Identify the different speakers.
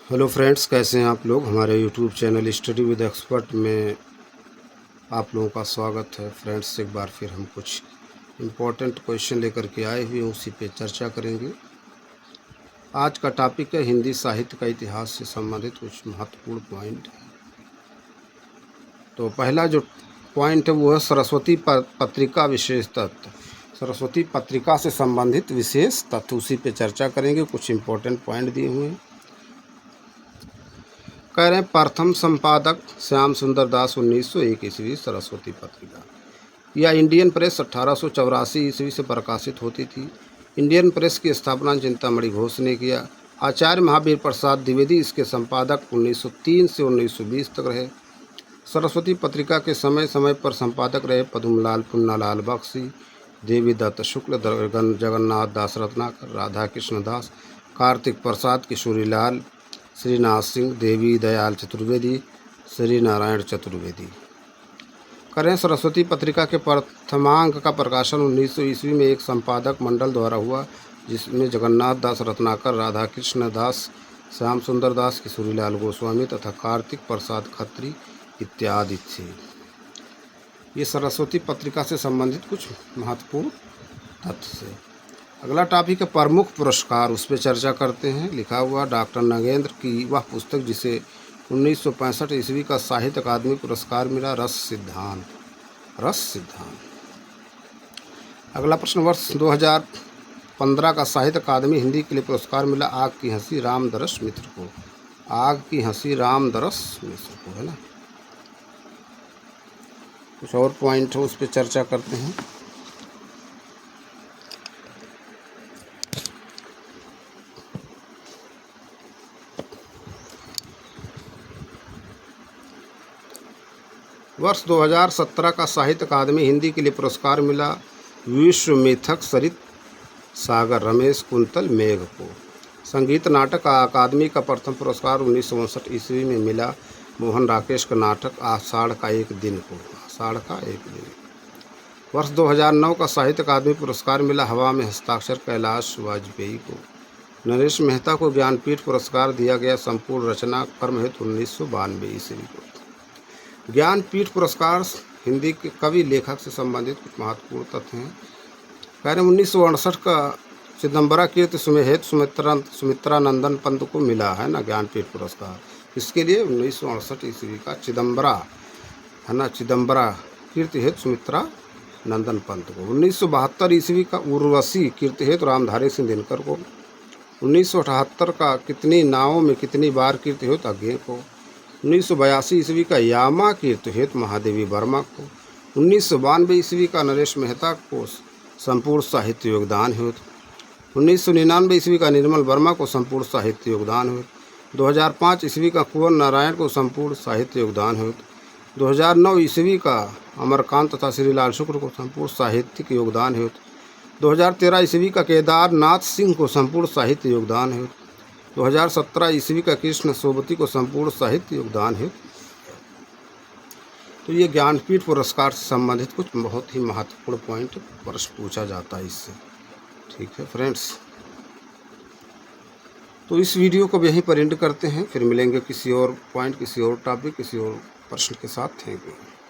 Speaker 1: Hello friends, कैसे हैं आप लोग। हमारे YouTube channel study with expert में आप लोगों का स्वागत है। फ्रेंड्स, एक बार फिर हम कुछ इम्पोर्टेंट क्वेश्चन लेकर के आए हुए हैं, उसी पे चर्चा करेंगे। आज का टॉपिक है हिंदी साहित्य का इतिहास से संबंधित कुछ महत्वपूर्ण पॉइंट। तो पहला जो पॉइंट है वो है सरस्वती पत्रिका विशेष तथ्य। सरस्वती पत्रिका से संबंधित विशेष तथ्य, उसी पे चर्चा करेंगे। कुछ इम्पोर्टेंट पॉइंट दिए हुए हैं। कह रहे हैं प्रथम संपादक श्याम सुंदर दास 1901 ईस्वी सरस्वती पत्रिका। यह इंडियन प्रेस 1884 ईस्वी से प्रकाशित होती थी। इंडियन प्रेस की स्थापना चिंतामणि घोष ने किया। आचार्य महावीर प्रसाद द्विवेदी इसके संपादक 1903 से 1920 तक रहे। सरस्वती पत्रिका के समय समय पर संपादक रहे पद्मलाल पुन्नालाल बख्शी, देवी दत्त शुक्ल, जगन्नाथ दास रत्नाकर, राधा कृष्ण दास, कार्तिक प्रसाद, किशोरीलाल, श्रीनाथ सिंह, देवी दयाल चतुर्वेदी, श्री नारायण चतुर्वेदी। करें सरस्वती पत्रिका के प्रथमांक का प्रकाशन 1900 ईस्वी में एक संपादक मंडल द्वारा हुआ, जिसमें जगन्नाथ दास रत्नाकर, राधा कृष्ण दास, श्याम सुंदर दास, किशोरीलाल गोस्वामी तथा कार्तिक प्रसाद खत्री इत्यादि थे। ये सरस्वती पत्रिका से संबंधित कुछ महत्वपूर्ण तथ्य थे। अगला टॉपिक है प्रमुख पुरस्कार, उस पर चर्चा करते हैं। लिखा हुआ डॉक्टर नगेंद्र की वह पुस्तक जिसे 1965 ईस्वी का साहित्य अकादमी पुरस्कार मिला, रस सिद्धांत। रस सिद्धांत। अगला प्रश्न, वर्ष 2015 का साहित्य अकादमी हिंदी के लिए पुरस्कार मिला आग की हंसी रामदरस मित्र को। आग की हंसी रामदरस मित्र को, है ना। कुछ और पॉइंट है, उस पर चर्चा करते हैं। वर्ष 2017 का साहित्य अकादमी हिंदी के लिए पुरस्कार मिला विश्वमिथक, सरित सागर, रमेश कुंतल, मेघ को। संगीत नाटक अकादमी का प्रथम पुरस्कार 1959 ईस्वी में मिला मोहन राकेश का नाटक आषाढ़ का एक दिन को। आषाढ़ का एक दिन। वर्ष 2009 का साहित्य अकादमी पुरस्कार मिला हवा में हस्ताक्षर कैलाश वाजपेयी को। नरेश मेहता को ज्ञानपीठ पुरस्कार दिया गया संपूर्ण रचना कर्म हेतु 1992 ईस्वी को। ज्ञानपीठ पुरस्कार हिंदी के कवि लेखक से संबंधित कुछ महत्वपूर्ण तथ्य हैं। कह रहे 1968 का चिदम्बरा कीर्ति सुमेहेत सुमित्रा नंदन पंत को मिला है ना ज्ञानपीठ पुरस्कार। इसके लिए 1968 ईस्वी का चिदम्बरा, है ना, चिदम्बरा कीर्ति हेतु सुमित्रा नंदन पंत को। 1972 ईस्वी का उर्वशी कीर्ति हेतु रामधारी सिंह दिनकर को। 1978 का कितनी नावों में कितनी बार कीर्ति हेतु अज्ञे को। 1982 ईस्वी का यामा कीर्ति हेतु महादेवी वर्मा को। 1992 ईस्वी का नरेश मेहता को संपूर्ण साहित्य योगदान हेतु। 1999 ईस्वी का निर्मल वर्मा को संपूर्ण साहित्य योगदान हेतु। 2005 ईस्वी का कुंवर नारायण को संपूर्ण साहित्य योगदान हेतु। 2009 ईस्वी का अमरकांत तथा श्रीलाल शुक्र को संपूर्ण साहित्यिक योगदान हेतु। 2013 ईस्वी का केदारनाथ सिंह को संपूर्ण साहित्य योगदान हेतु। 2017 ईस्वी का कृष्ण सोबती को संपूर्ण साहित्य योगदान है। तो ये ज्ञानपीठ पुरस्कार से संबंधित कुछ बहुत ही महत्वपूर्ण पॉइंट प्रश्न पूछा जाता है इससे। ठीक है फ्रेंड्स, तो इस वीडियो को यहीं पर एंड करते हैं। फिर मिलेंगे किसी और पॉइंट, किसी और टॉपिक, किसी और प्रश्न के साथ। Thank you.